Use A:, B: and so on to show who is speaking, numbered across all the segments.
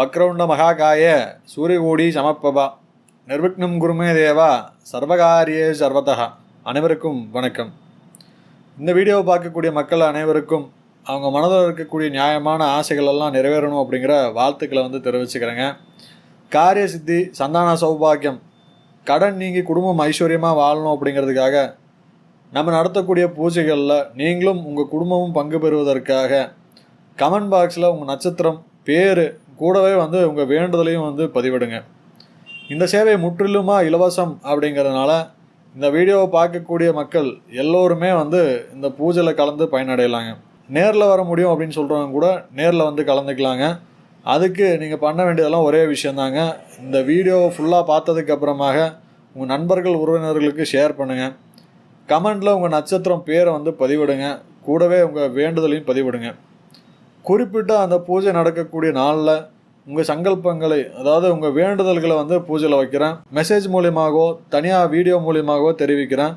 A: வக்ரவுண்ட மகாகாய சூரியகோடி சமப்பபா நிர்விக்னம் குருமே தேவா சர்வகாரியே சர்வதா. அனைவருக்கும் வணக்கம். இந்த வீடியோவை பார்க்கக்கூடிய மக்கள் அனைவருக்கும் அவங்க மனதில் இருக்கக்கூடிய நியாயமான ஆசைகள் எல்லாம் நிறைவேறணும் அப்படிங்கிற வாழ்த்துக்களை தெரிவிச்சுக்கிறேங்க. காரிய சித்தி, சந்தான சௌபாகியம், கடன் நீங்கி குடும்பம் ஐஸ்வர்யமாக வாழணும் அப்படிங்கிறதுக்காக நம்ம நடத்தக்கூடிய பூஜைகளில் நீங்களும் உங்கள் குடும்பமும் பங்கு பெறுவதற்காக கமெண்ட் பாக்ஸில் உங்கள் நட்சத்திரம், பேர் கூடவே உங்கள் வேண்டுதலையும் பதிவிடுங்க. இந்த சேவை முற்றிலுமாக இலவசம் அப்படிங்கிறதுனால இந்த வீடியோவை பார்க்கக்கூடிய மக்கள் எல்லோருமே இந்த பூஜையில் கலந்து பயனடையலாங்க. நேரில் வர முடியும் அப்படின்னு சொல்கிறவங்க கூட நேரில் கலந்துக்கலாங்க. அதுக்கு நீங்கள் பண்ண வேண்டியதெல்லாம் ஒரே விஷயந்தாங்க. இந்த வீடியோவை ஃபுல்லாக பார்த்ததுக்கு அப்புறமாக உங்கள் நண்பர்கள் உறவினர்களுக்கு ஷேர் பண்ணுங்கள். கமெண்டில் உங்கள் நட்சத்திரம் பேரை பதிவிடுங்க. கூடவே உங்கள் வேண்டுதலையும் பதிவிடுங்க. குறிப்பிட்ட அந்த பூஜை நடக்கக்கூடிய நாளில் உங்கள் சங்கல்பங்களை, அதாவது உங்கள் வேண்டுதல்களை பூஜையில் வைக்கிறேன். மெசேஜ் மூலியமாகவோ தனியாக வீடியோ மூலியமாகவோ தெரிவிக்கிறேன்.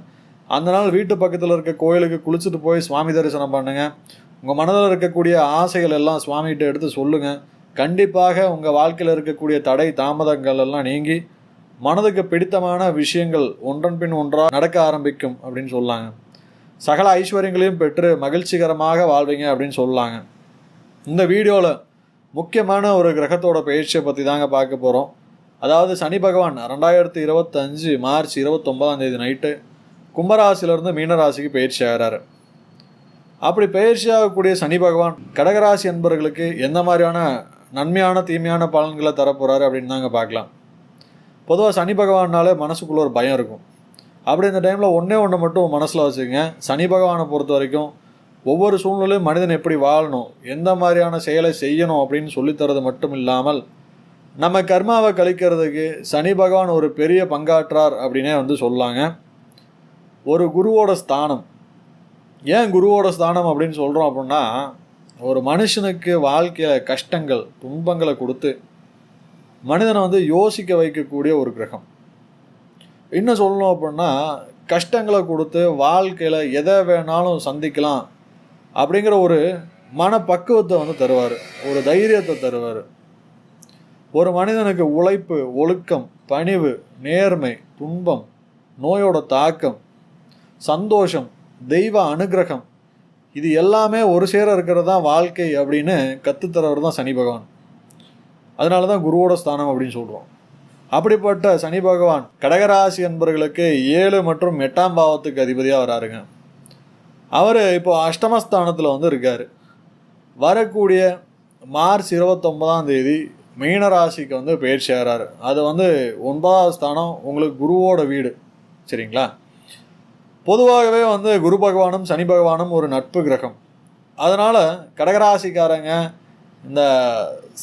A: அந்த நாள் வீட்டு பக்கத்தில் இருக்க கோயிலுக்கு குளிச்சுட்டு போய் சுவாமி தரிசனம் பண்ணுங்கள். உங்கள் மனதில் இருக்கக்கூடிய ஆசைகள் எல்லாம் சுவாமிகிட்ட எடுத்து சொல்லுங்கள். கண்டிப்பாக உங்கள் வாழ்க்கையில் இருக்கக்கூடிய தடை தாமதங்கள் எல்லாம் நீங்கி மனதுக்கு பிடித்தமான விஷயங்கள் ஒன்றன் பின் ஒன்றாக நடக்க ஆரம்பிக்கும் அப்படின்னு சொல்லாங்க. சகல ஐஸ்வர்யங்களையும் பெற்று மகிழ்ச்சிகரமாக வாழ்வீங்க அப்படின்னு சொல்லாங்க. இந்த வீடியோவில் முக்கியமான ஒரு கிரகத்தோட பயிற்சியை பற்றி தாங்க பார்க்க போகிறோம். அதாவது சனி பகவான் 2025 மார்ச் 29 நைட்டு கும்பராசிலிருந்து மீனராசிக்கு பயிற்சி ஆகிறாரு. அப்படி பயிற்சி ஆகக்கூடிய சனி பகவான் கடகராசி என்பவர்களுக்கு எந்த மாதிரியான நன்மையான தீமையான பலன்களை தரப்போகிறாரு அப்படின்னு தாங்க பார்க்கலாம். பொதுவாக சனி பகவானாலே மனசுக்குள்ள ஒரு பயம் இருக்கும். அப்படி இந்த டைமில் ஒன்று மட்டும் மனசில் வச்சுக்கோங்க. சனி பகவானை பொறுத்த வரைக்கும் ஒவ்வொரு சூழ்நிலையும் மனிதன் எப்படி வாழணும், எந்த மாதிரியான செயலை செய்யணும் அப்படின்னு சொல்லித்தரது மட்டும் இல்லாமல் நம்ம கர்மாவை கழிக்கிறதுக்கு சனி பகவான் ஒரு பெரிய பங்காற்றார் அப்படின்னே சொல்லாங்க. ஒரு குருவோட ஸ்தானம். ஏன் குருவோட ஸ்தானம் அப்படின்னு சொல்கிறோம் அப்படின்னா, ஒரு மனுஷனுக்கு வாழ்க்கையில் கஷ்டங்கள் துன்பங்களை கொடுத்து மனிதனை யோசிக்க வைக்கக்கூடிய ஒரு கிரகம். இன்னும் சொல்லணும் அப்படின்னா, கஷ்டங்களை கொடுத்து வாழ்க்கையில் எதை வேணாலும் சந்திக்கலாம் அப்படிங்கிற ஒரு மனப்பக்குவத்தை தருவார், ஒரு தைரியத்தை தருவார். ஒரு மனிதனுக்கு உழைப்பு, ஒழுக்கம், பணிவு, நேர்மை, துன்பம், நோயோட தாக்கம், சந்தோஷம், தெய்வ அனுகிரகம், இது எல்லாமே ஒரு சேர இருக்கிறது தான் வாழ்க்கை அப்படின்னு கற்றுத்தரவர் தான் சனி பகவான். அதனால தான் குருவோட ஸ்தானம் அப்படின்னு சொல்கிறோம். அப்படிப்பட்ட சனி பகவான் கடகராசி என்பவர்களுக்கு 7 மற்றும் 8ஆம் பாவத்துக்கு அதிபதியாக வராருங்க. அவர் இப்போ அஷ்டமஸ்தானத்தில் இருக்கார். வரக்கூடிய மார்ச் 29 மீனராசிக்கு பயிற்சி ஆகிறாரு. அது 9ஆவது ஸ்தானம், உங்களுக்கு குருவோட வீடு. சரிங்களா? பொதுவாகவே குரு பகவானும் சனி பகவானும் ஒரு நட்பு கிரகம். அதனால் கடகராசிக்காரங்க இந்த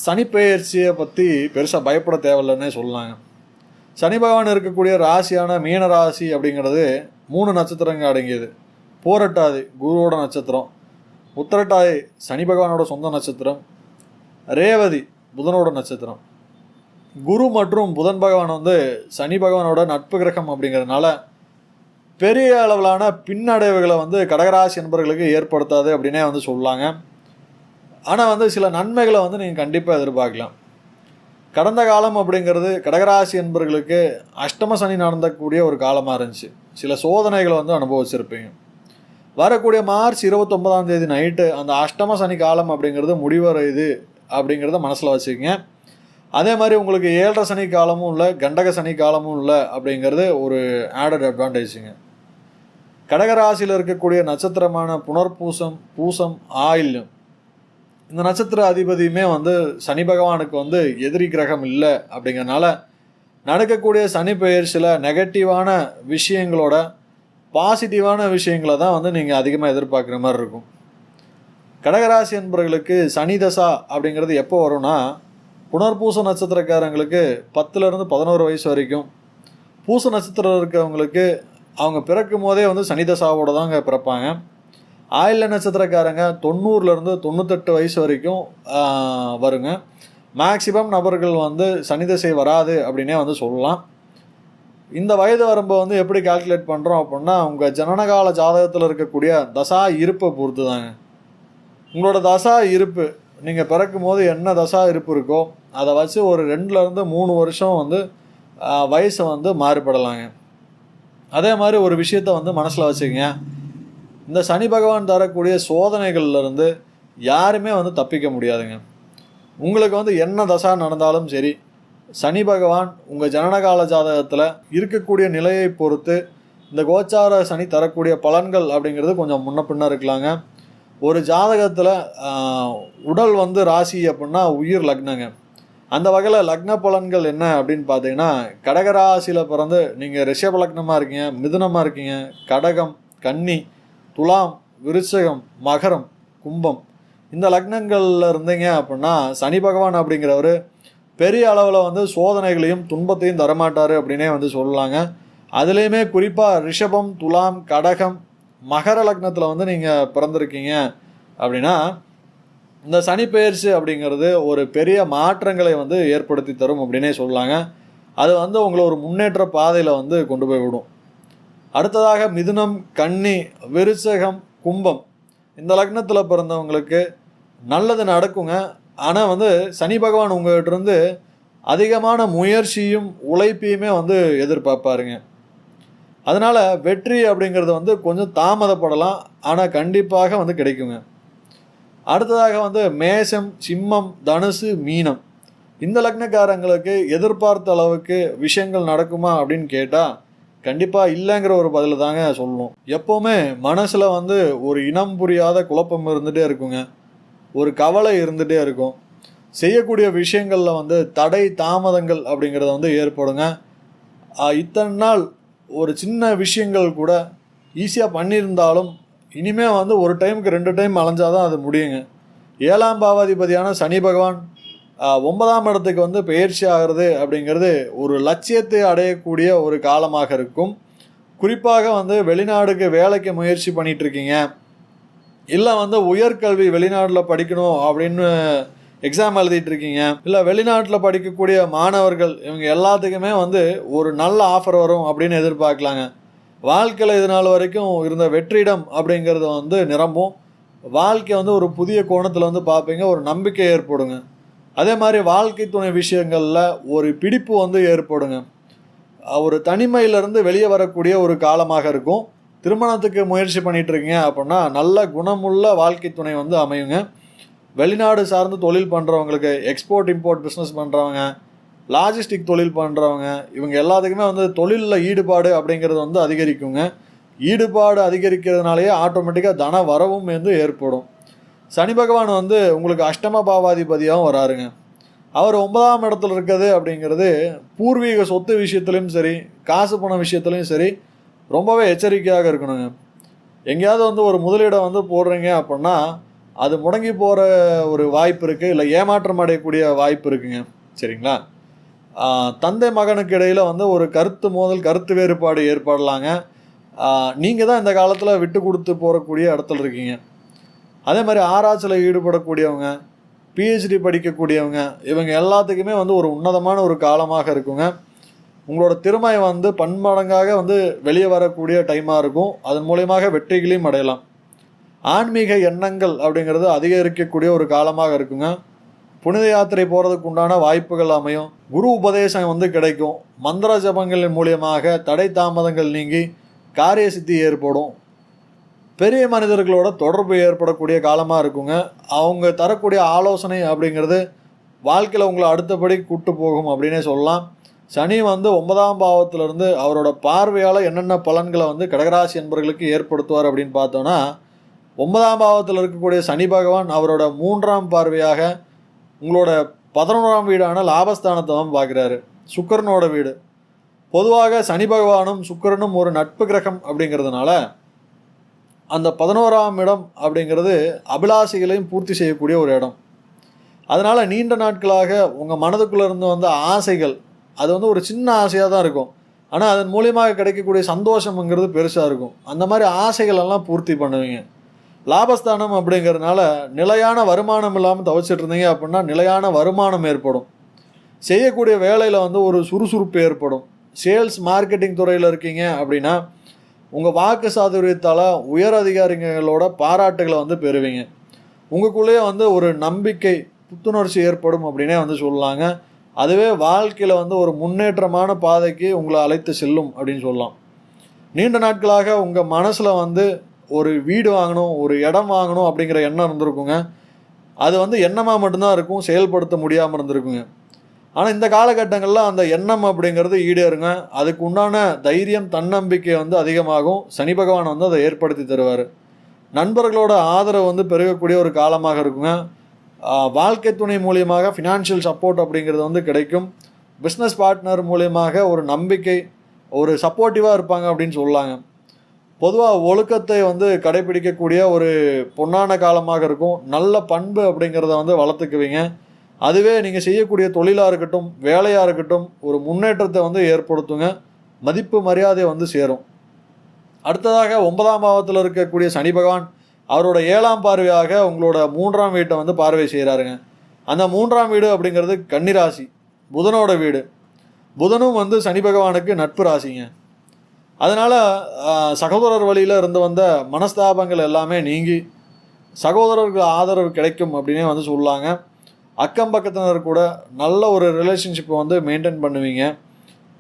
A: சனி பெயர்ச்சியை பற்றி பெருசாக பயப்பட தேவையில்லைன்னே சொல்லலாங்க. சனி பகவான் இருக்கக்கூடிய ராசியான மீனராசி அப்படிங்கிறது 3 நட்சத்திரங்கள் அடங்கியது. போரட்டாதி குருவோட நட்சத்திரம், உத்திரட்டாதி சனி பகவானோட சொந்த நட்சத்திரம், ரேவதி புதனோட நட்சத்திரம். குரு மற்றும் புதன் பகவான் சனி பகவானோட நட்பு கிரகம் அப்படிங்கிறதுனால பெரிய அளவிலான பின்னடைவுகளை கடகராசி என்பவர்களுக்கு ஏற்படுத்தாது அப்படின்னே சொல்லாங்க. ஆனால் சில நன்மைகளை நீங்கள் கண்டிப்பாக எதிர்பார்க்கலாம். கடந்த காலம் அப்படிங்கிறது கடகராசி என்பவர்களுக்கு அஷ்டம சனி நடந்தக்கூடிய ஒரு காலமாக இருந்துச்சு. சில சோதனைகளை அனுபவிச்சிருப்பீங்க. வரக்கூடிய மார்ச் 29 நைட்டு அந்த அஷ்டம சனி காலம் அப்படிங்கிறது முடிவடையுது அப்படிங்கிறத மனசில் வச்சுக்கோங்க. அதே மாதிரி உங்களுக்கு 7.5 சனி காலமும் இல்லை, கண்டக சனி காலமும் இல்லை அப்படிங்கிறது ஒரு ஆடட் அட்வான்டேஜுங்க. கடகராசியில் இருக்கக்கூடிய நட்சத்திரமான புனர்பூசம், பூசம், ஆயில்யம், இந்த நட்சத்திர அதிபதியுமே சனி பகவானுக்கு எதிரி கிரகம் இல்லை. அப்படிங்கிறனால நடக்கக்கூடிய சனி பெயர்ச்சியில் நெகட்டிவான விஷயங்களோட பாசிட்டிவான விஷயங்களை தான் நீங்கள் அதிகமாக எதிர்பார்க்குற மாதிரி இருக்கும். கடகராசி என்பவர்களுக்கு சனி தசா அப்படிங்கிறது எப்போ வரும்னா, புனர்பூச நட்சத்திரக்காரங்களுக்கு 10லேருந்து 11 வயசு வரைக்கும், பூச நட்சத்திரம் இருக்கவங்களுக்கு அவங்க பிறக்கும் போதே சனி தசாவோட தாங்க பிறப்பாங்க. ஆயில்ய நட்சத்திரக்காரங்க 90லேருந்து 98 வயசு வரைக்கும் வருங்க. மேக்சிமம் நபர்கள் சனி தசை வராது அப்படின்னே சொல்லலாம். இந்த வயது வரம்பை எப்படி கால்குலேட் பண்ணுறோம் அப்படின்னா, உங்கள் ஜனனகால ஜாதகத்தில் இருக்கக்கூடிய தசா இருப்பை பொறுத்து தாங்க. உங்களோட தசா இருப்பு நீங்கள் பிறக்கும் போது என்ன தசா இருப்பு இருக்கோ அதை வச்சு ஒரு 2லேருந்து 3 வருஷம் வந்து வயசை வந்து மாறுபடலாங்க. அதே மாதிரி ஒரு விஷயத்த வந்து மனசில் வச்சுக்கங்க, இந்த சனி பகவான் தரக்கூடிய சோதனைகள்லேருந்து யாருமே வந்து தப்பிக்க முடியாதுங்க. உங்களுக்கு வந்து என்ன தசா நடந்தாலும் சரி, சனி பகவான் உங்கள் ஜனனகால ஜாதகத்தில் இருக்கக்கூடிய நிலையை பொறுத்து இந்த கோச்சார சனி தரக்கூடிய பலன்கள் அப்படிங்கிறது கொஞ்சம் முன்ன பின்ன இருக்கலாங்க. ஒரு ஜாதகத்தில் உடல் வந்து ராசி அப்படின்னா உயிர் லக்னங்க. அந்த வகையில் லக்ன பலன்கள் என்ன அப்படின்னு பார்த்தீங்கன்னா, கடகராசியில் பிறந்து நீங்கள் ரிஷப லக்னமாக இருக்கீங்க, மிதுனமாக இருக்கீங்க, கடகம், கன்னி, துலாம், விருச்சகம், மகரம், கும்பம், இந்த லக்னங்களில் இருந்தீங்க அப்படின்னா சனி பகவான் அப்படிங்கிறவர் பெரிய அளவில் வந்து சோதனைகளையும் துன்பத்தையும் தரமாட்டார் அப்படின்னே வந்து சொல்லலாங்க. அதுலேயுமே குறிப்பாக ரிஷபம், துலாம், கடகம், மகர லக்னத்தில் வந்து நீங்கள் பிறந்திருக்கீங்க அப்படின்னா இந்த சனி பெயர்ச்சி அப்படிங்கிறது ஒரு பெரிய மாற்றங்களை வந்து ஏற்படுத்தி தரும் அப்படின்னே சொல்லலாங்க. அது வந்து உங்களை ஒரு முன்னேற்ற பாதையில் வந்து கொண்டு போய் விடும். அடுத்ததாக மிதுனம், கன்னி, விருச்சகம், கும்பம், இந்த லக்னத்தில் பிறந்தவங்களுக்கு நல்லது நடக்குங்க. ஆனால் வந்து சனி பகவான் உங்கள்கிட்ட இருந்து அதிகமான முயற்சியும் உழைப்பையுமே வந்து எதிர்பார்ப்பாருங்க. அதனால் வெற்றி அப்படிங்கிறது வந்து கொஞ்சம் தாமதப்படலாம், ஆனால் கண்டிப்பாக வந்து கிடைக்குங்க. அடுத்ததாக வந்து மேஷம், சிம்மம், தனுசு, மீனம், இந்த லக்னக்காரங்களுக்கு எதிர்பார்த்த அளவுக்கு விஷயங்கள் நடக்குமா அப்படின்னு கேட்டால் கண்டிப்பாக இல்லைங்கிற ஒரு பதில் தாங்க சொல்லணும். எப்போவுமே மனசில் வந்து ஒரு இனம் புரியாத குழப்பம் இருந்துகிட்டே இருக்குங்க, ஒரு கவலை இருந்துகிட்டே இருக்கும். செய்யக்கூடிய விஷயங்களில் வந்து தடை தாமதங்கள் அப்படிங்கிறத வந்து ஏற்படுங்க. இத்தனை நாள் ஒரு சின்ன விஷயங்கள் கூட ஈஸியாக பண்ணியிருந்தாலும் இனிமேல் வந்து ஒரு டைமுக்கு 2 டைம் அலைஞ்சாதான் அது முடியுங்க. 7ஆம் பாவாதிபதியான சனி பகவான் 9ஆம் இடத்துக்கு வந்து பெயர்ச்சி ஆகிறது அப்படிங்கிறது ஒரு லட்சியத்தை அடையக்கூடிய ஒரு காலமாக இருக்கும். குறிப்பாக வந்து வெளிநாடுக்கு வேலைக்கு முயற்சி பண்ணிகிட்ருக்கீங்க, இல்லை வந்து உயர்கல்வி வெளிநாட்டில் படிக்கணும் அப்படின்னு எக்ஸாம் எழுதிட்டுருக்கீங்க, இல்லை வெளிநாட்டில் படிக்கக்கூடிய மாணவர்கள், இவங்க எல்லாத்துக்குமே வந்து ஒரு நல்ல ஆஃபர் வரும் அப்படின்னு எதிர்பார்க்கலாங்க. வாழ்க்கையில் இது நாள் வரைக்கும் இருந்த வெற்றிடம் அப்படிங்கிறது வந்து நிரம்பும். வாழ்க்கை வந்து ஒரு புதிய கோணத்தில் வந்து பார்ப்பீங்க, ஒரு நம்பிக்கை ஏற்படுங்க. அதே மாதிரி வாழ்க்கை துணை விஷயங்களில் ஒரு பிடிப்பு வந்து ஏற்படுங்க. ஒரு தனிமையிலேருந்து வெளியே வரக்கூடிய ஒரு காலமாக இருக்கும். திருமணத்துக்கு முயற்சி பண்ணிகிட்ருக்கீங்க அப்படின்னா நல்ல குணமுள்ள வாழ்க்கை துணை வந்து அமையுங்க. வெளிநாடு சார்ந்து தொழில் பண்ணுறவங்களுக்கு, எக்ஸ்போர்ட் இம்போர்ட் பிஸ்னஸ் பண்ணுறவங்க, லாஜிஸ்டிக் தொழில் பண்ணுறவங்க, இவங்க எல்லாத்துக்குமே வந்து தொழிலில் ஈடுபாடு அப்படிங்கிறது வந்து அதிகரிக்குங்க. ஈடுபாடு அதிகரிக்கிறதுனாலேயே ஆட்டோமேட்டிக்காக தன வரவும் வந்து ஏற்படும். சனி பகவான் வந்து உங்களுக்கு அஷ்டம பாவாதிபதியாகவும் வராருங்க. அவர் 9ஆம் இடத்துல இருக்கிறது அப்படிங்கிறது பூர்வீக சொத்து விஷயத்துலையும் சரி, காசு பண விஷயத்துலையும் சரி ரொம்பவே எச்சரிக்கையாக இருக்கணுங்க. எங்கேயாவது வந்து ஒரு முதலீடை வந்து போடுறீங்க அப்படின்னா அது முடங்கி போகிற ஒரு வாய்ப்பு இருக்குது, இல்லை ஏமாற்றம் அடையக்கூடிய வாய்ப்பு இருக்குங்க. சரிங்களா? தந்தை மகனுக்கு இடையில் வந்து ஒரு கருத்து மோதல், கருத்து வேறுபாடு ஏற்படலாங்க. நீங்கள் தான் இந்த காலத்தில் விட்டு கொடுத்து போகக்கூடிய இடத்துல இருக்கீங்க. அதே மாதிரி ஆராய்ச்சியில் ஈடுபடக்கூடியவங்க, பிஹெச்டி படிக்கக்கூடியவங்க, இவங்க எல்லாத்துக்குமே வந்து ஒரு உன்னதமான ஒரு காலமாக இருக்குங்க. உங்களோட திறமை வந்து பன்மடங்காக வந்து வெளியே வரக்கூடிய டைமாக இருக்கும். அதன் மூலயமாக வெற்றிகளையும் அடையலாம். ஆன்மீக எண்ணங்கள் அப்படிங்கிறது அதிகரிக்கக்கூடிய ஒரு காலமாக இருக்குங்க. புனித யாத்திரை போகிறதுக்கு உண்டான வாய்ப்புகள் அமையும். குரு உபதேசம் வந்து கிடைக்கும். மந்திர ஜபங்களின் மூலியமாக தடை தாமதங்கள் நீங்கி காரிய சித்தி ஏற்படும். பெரிய மனிதர்களோட தொடர்பு ஏற்படக்கூடிய காலமாக இருக்குங்க. அவங்க தரக்கூடிய ஆலோசனை அப்படிங்கிறது வாழ்க்கையில் உங்களை அடுத்தபடி கூட்டு போகும் அப்படின்னே சொல்லலாம். சனி வந்து 9ஆம் பாவத்திலிருந்து அவரோட பார்வையால் என்னென்ன பலன்களை வந்து கடகராசி என்பவர்களுக்கு ஏற்படுத்துவார் அப்படின்னு பார்த்தோன்னா, 9ஆம் பாவத்தில் இருக்கக்கூடிய சனி பகவான் அவரோட 3ஆம் பார்வையாக உங்களோட 11ஆம் வீடான லாபஸ்தானத்தை தான் பார்க்குறாரு, சுக்கிரனோட வீடு. பொதுவாக சனி பகவானும் சுக்கிரனும் ஒரு நட்பு கிரகம் அப்படிங்கிறதுனால அந்த 11ஆம் இடம் அப்படிங்கிறது அபிலாஷைகளையும் பூர்த்தி செய்யக்கூடிய ஒரு இடம். அதனால் நீண்ட நாட்களாக உங்கள் மனதுக்குள்ளே இருந்து வந்த ஆசைகள், அது வந்து ஒரு சின்ன ஆசையாக தான் இருக்கும், ஆனால் அதன் மூலியமாக கிடைக்கக்கூடிய சந்தோஷம்ங்கிறது பெருசாக இருக்கும். அந்த மாதிரி ஆசைகள் எல்லாம் பூர்த்தி பண்ணுவீங்க. லாபஸ்தானம் அப்படிங்கிறதுனால நிலையான வருமானம் இல்லாமல் தவிச்சிட்டு இருந்தீங்க அப்படின்னா நிலையான வருமானம் ஏற்படும். செய்யக்கூடிய வேலையில் வந்து ஒரு சுறுசுறுப்பு ஏற்படும். சேல்ஸ் மார்க்கெட்டிங் துறையில் இருக்கீங்க அப்படின்னா உங்கள் வாக்கு சாதுரியத்தால் உயர் அதிகாரிகளோட பாராட்டுகளை வந்து பெறுவீங்க. உங்களுக்குள்ளேயே வந்து ஒரு நம்பிக்கை, புத்துணர்ச்சி ஏற்படும் அப்படின்னே வந்து சொல்லலாங்க. அதுவே வாழ்க்கையில் வந்து ஒரு முன்னேற்றமான பாதைக்கு உங்களை அழைத்து செல்லும் அப்படின்னு சொல்லலாம். நீண்ட நாட்களாக உங்கள் மனசில் வந்து ஒரு வீடு வாங்கணும், ஒரு இடம் வாங்கணும் அப்படிங்கிற எண்ணம் இருந்திருக்குங்க. அது வந்து எண்ணமாக மட்டும்தான் இருக்கும், செயல்படுத்த முடியாமல் இருந்திருக்குங்க. ஆனால் இந்த காலகட்டங்களில் அந்த எண்ணம் அப்படிங்கிறது ஈடேறுங்க. அதுக்கு உண்டான தைரியம், தன்னம்பிக்கை வந்து அதிகமாகும். சனி பகவான் வந்து அதை ஏற்படுத்தி தருவார். நண்பர்களோட ஆதரவு வந்து பெருகக்கூடிய ஒரு காலமாக இருக்குங்க. வாழ்க்கை துணை மூலியமாக ஃபினான்ஷியல் சப்போர்ட் அப்படிங்கிறது வந்து கிடைக்கும். பிஸ்னஸ் பார்ட்னர் மூலியமாக ஒரு நம்பிக்கை, ஒரு சப்போர்ட்டிவாக இருப்பாங்க அப்படின்னு சொல்லலாங்க. பொதுவாக ஒழுக்கத்தை வந்து கடைபிடிக்கக்கூடிய ஒரு பொன்னான காலமாக இருக்கும். நல்ல பண்பு அப்படிங்கிறத வந்து வளர்த்துக்குவீங்க. அதுவே நீங்கள் செய்யக்கூடிய தொழிலாக இருக்கட்டும், வேலையாக இருக்கட்டும், ஒரு முன்னேற்றத்தை வந்து ஏற்படுத்துங்க. மதிப்பு மரியாதை வந்து சேரும். அடுத்ததாக 9ஆம் பாவத்தில் இருக்கக்கூடிய சனி பகவான் அவரோட 7ஆம் பார்வையாக உங்களோட 3ஆம் வீட்டை வந்து பார்வை செய்கிறாருங்க. அந்த 3ஆம் வீடு அப்படிங்கிறது கன்னிராசி, புதனோட வீடு. புதனும் வந்து சனி பகவானுக்கு நட்பு ராசிங்க. அதனால் சகோதரர் வழியில் இருந்து வந்த மனஸ்தாபங்கள் எல்லாமே நீங்கி சகோதரர்கள் ஆதரவு கிடைக்கும் அப்படின்னே வந்து சொல்லலாங்க. அக்கம் பக்கத்தினர் கூட நல்ல ஒரு ரிலேஷன்ஷிப்பை வந்து மெயின்டைன் பண்ணுவீங்க.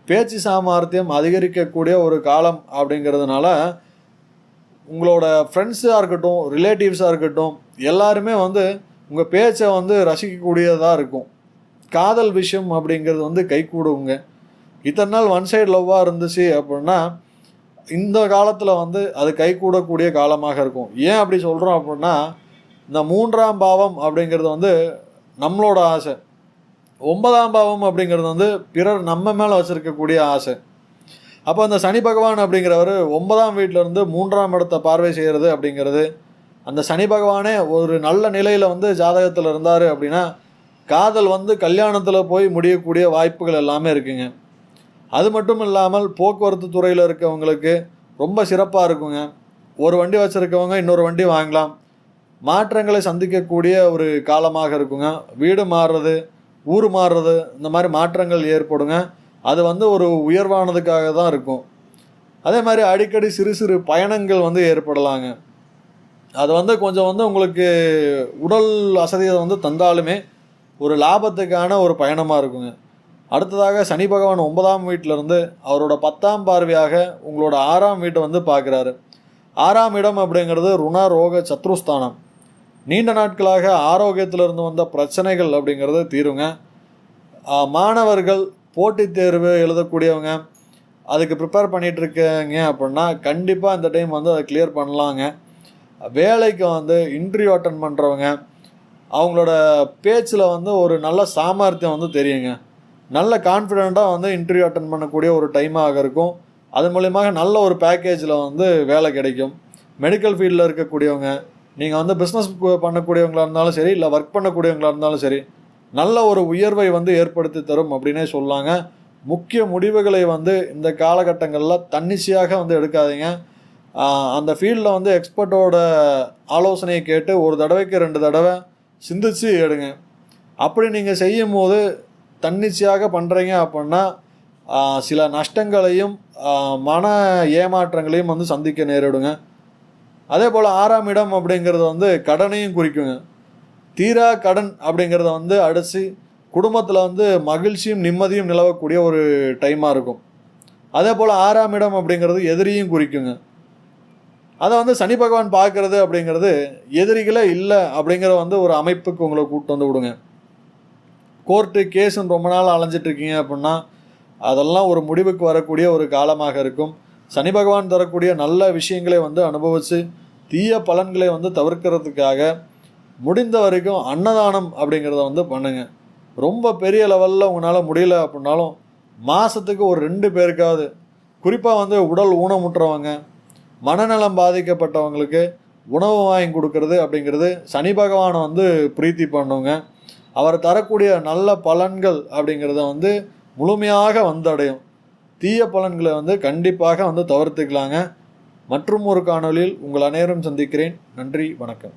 A: பேச்சு சாமர்த்தியம் அதிகரிக்கக்கூடிய ஒரு காலம் அப்படிங்கிறதுனால உங்களோட ஃப்ரெண்ட்ஸாக இருக்கட்டும், ரிலேட்டிவ்ஸாக இருக்கட்டும், எல்லாருமே வந்து உங்கள் பேச்சை வந்து ரசிக்கக்கூடியதாக இருக்கும். காதல் விஷயம் அப்படிங்கிறது வந்து கைகூடுங்க. இத்தனை நாள் ஒன் சைடு லவ்வாக இருந்துச்சு அப்படின்னா இந்த காலத்தில் வந்து அது கைகூடக்கூடிய காலமாக இருக்கும். ஏன் அப்படி சொல்கிறோம் அப்படின்னா, இந்த 3ஆம் பாவம் அப்படிங்கிறது வந்து நம்மளோட ஆசை. 9ஆம் பாவம் அப்படிங்கிறது வந்து பிறர் நம்ம மேலே வச்சுருக்கக்கூடிய ஆசை. அப்போ அந்த சனி பகவான் அப்படிங்கிறவர் 9ஆம் வீட்டிலேருந்து 3ஆம் இடத்தை பார்வை செய்கிறது அப்படிங்கிறது, அந்த சனி பகவானே ஒரு நல்ல நிலையில் வந்து ஜாதகத்தில் இருந்தார் அப்படின்னா காதல் வந்து கல்யாணத்தில் போய் முடியக்கூடிய வாய்ப்புகள் எல்லாமே இருக்குங்க. அது மட்டும் இல்லாமல் போக்குவரத்து துறையில் இருக்கவங்களுக்கு ரொம்ப சிறப்பாக இருக்குங்க. ஒரு வண்டி வச்சுருக்கவங்க இன்னொரு வண்டி வாங்கலாம். மாற்றங்களை சந்திக்கக்கூடிய ஒரு காலமாக இருக்குங்க. வீடு மாறுறது, ஊர் மாறுறது, இந்த மாதிரி மாற்றங்கள் ஏற்படுங்க. அது வந்து ஒரு உயர்வானதுக்காக தான் இருக்கும். அதே மாதிரி அடிக்கடி சிறு சிறு பயணங்கள் வந்து ஏற்படலாங்க. அது வந்து கொஞ்சம் வந்து உங்களுக்கு உடல் அசதியை வந்து தந்தாலுமே ஒரு லாபத்துக்கான ஒரு பயணமாக இருக்குங்க. அடுத்ததாக சனி பகவான் 9ஆம் வீட்டிலேருந்து அவரோட 10ஆம் பார்வையாக உங்களோட 6ஆம் வீட்டை வந்து பார்க்குறாரு. 6ஆம் இடம் அப்படிங்கிறது ருண ரோக சத்ருஸ்தானம். நீண்ட நாட்களாக ஆரோக்கியத்திலிருந்து வந்த பிரச்சனைகள் அப்படிங்கிறது தீருங்க. மாணவர்கள் போட்டித் தேர்வு எழுதக்கூடியவங்க அதுக்கு ப்ரிப்பேர் பண்ணிகிட்ருக்கீங்க அப்படின்னா கண்டிப்பாக இந்த டைம் வந்து அதை கிளியர் பண்ணலாங்க. வேலைக்கு வந்து இன்டர்வியூ அட்டன் பண்ணுறவங்க அவங்களோட பேச்சில் வந்து ஒரு நல்ல சாமர்த்தியம் வந்து தெரியுங்க. நல்ல கான்ஃபிடெண்ட்டாக வந்து இன்டர்வியூ அட்டன் பண்ணக்கூடிய ஒரு டைமாக இருக்கும். அது மூலியமாக நல்ல ஒரு பேக்கேஜில் வந்து வேலை கிடைக்கும். மெடிக்கல் ஃபீல்டில் இருக்கக்கூடியவங்க, நீங்கள் வந்து பிஸ்னஸ் பண்ணக்கூடியவங்களாக இருந்தாலும் சரி, இல்லை ஒர்க் பண்ணக்கூடியவங்களாக இருந்தாலும் சரி, நல்ல ஒரு உயர்வை வந்து ஏற்படுத்தி தரும் அப்படின்னே சொல்லாங்க. முக்கிய முடிவுகளை வந்து இந்த காலகட்டங்களில் தன்னிச்சையாக வந்து எடுக்காதீங்க. அந்த ஃபீல்டில் வந்து எக்ஸ்பர்ட்டோட ஆலோசனையை கேட்டு ஒரு தடவைக்கு 2 தடவை சிந்திச்சு எடுங்க. அப்படி நீங்கள் செய்யும் போது தன்னிச்சையாக பண்ணுறீங்க அப்படின்னா சில நஷ்டங்களையும் மன ஏமாற்றங்களையும் வந்து சந்திக்க நேரிடுங்க. அதே போல் 6ஆம் இடம் அப்படிங்கிறது வந்து கடனையும் குறிக்குங்க. தீரா கடன் அப்படிங்கிறத வந்து அடித்து குடும்பத்தில் வந்து மகிழ்ச்சியும் நிம்மதியும் நிலவக்கூடிய ஒரு டைமாக இருக்கும். அதே போல் 6ஆம் இடம் அப்படிங்கிறது எதிரியும் குறிக்குங்க. அதை வந்து சனி பகவான் பார்க்கறது அப்படிங்கிறது எதிரிகளே இல்லை அப்படிங்கிற வந்து ஒரு அமைப்புக்கு உங்களை கூப்பிட்டு வந்து விடுங்க. கோர்ட்டு கேஸுன்னு ரொம்ப நாள் அலைஞ்சிட்ருக்கீங்க அப்படின்னா அதெல்லாம் ஒரு முடிவுக்கு வரக்கூடிய ஒரு காலமாக இருக்கும். சனி பகவான் தரக்கூடிய நல்ல விஷயங்களை வந்து அனுபவித்து தீய பலன்களை வந்து தவிர்க்கிறதுக்காக முடிந்த வரைக்கும் அன்னதானம் அப்படிங்கிறத வந்து பண்ணுங்கள். ரொம்ப பெரிய லெவலில் உங்களால் முடியல அப்படின்னாலும் மாதத்துக்கு ஒரு 2 பேருக்காவது, குறிப்பாக வந்து உடல் ஊனமுற்றவங்க, மனநலம் பாதிக்கப்பட்டவங்களுக்கு உணவு வாங்கி கொடுக்கறது அப்படிங்கிறது சனி பகவானை வந்து பிரீத்தி பண்ணுங்க. அவர் தரக்கூடிய நல்ல பலன்கள் அப்படிங்கிறத வந்து முழுமையாக வந்தடையும். தீய பலன்களை வந்து கண்டிப்பாக வந்து தவிர்த்துக்கலாங்க. மற்றும் ஒரு காணொளியில் உங்கள் அனைவரும் சந்திக்கிறேன். நன்றி, வணக்கம்.